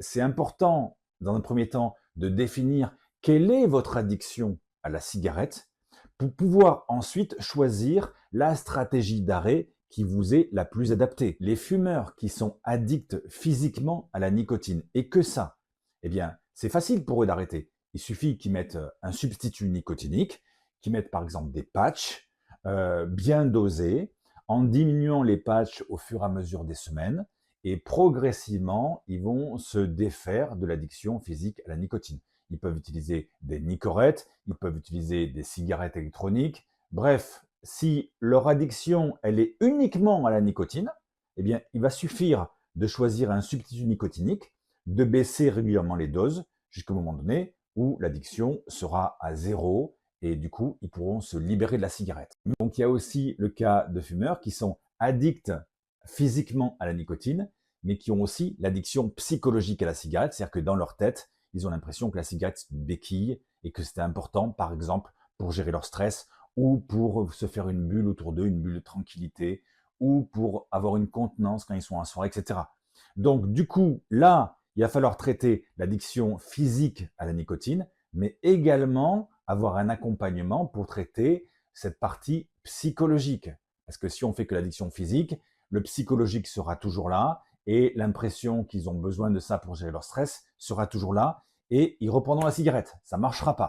c'est important, dans un premier temps, de définir quelle est votre addiction à la cigarette pour pouvoir ensuite choisir la stratégie d'arrêt qui vous est la plus adaptée. Les fumeurs qui sont addicts physiquement à la nicotine et que ça, eh bien, c'est facile pour eux d'arrêter. Il suffit qu'ils mettent un substitut nicotinique, qu'ils mettent par exemple des patchs bien dosés, en diminuant les patchs au fur et à mesure des semaines, et progressivement, ils vont se défaire de l'addiction physique à la nicotine. Ils peuvent utiliser des nicorettes, ils peuvent utiliser des cigarettes électroniques. Bref, si leur addiction, elle est uniquement à la nicotine, eh bien, il va suffire de choisir un substitut nicotinique, de baisser régulièrement les doses jusqu'au moment donné où l'addiction sera à zéro et du coup, ils pourront se libérer de la cigarette. Donc, il y a aussi le cas de fumeurs qui sont addicts physiquement à la nicotine, mais qui ont aussi l'addiction psychologique à la cigarette, c'est-à-dire que dans leur tête, ils ont l'impression que la cigarette c'est une béquille et que c'était important, par exemple, pour gérer leur stress ou pour se faire une bulle autour d'eux, une bulle de tranquillité, ou pour avoir une contenance quand ils sont en soirée, etc. Donc, du coup, là, il va falloir traiter l'addiction physique à la nicotine, mais également avoir un accompagnement pour traiter cette partie psychologique. Parce que si on fait que l'addiction physique, le psychologique sera toujours là et l'impression qu'ils ont besoin de ça pour gérer leur stress sera toujours là et ils reprendront la cigarette. Ça marchera pas.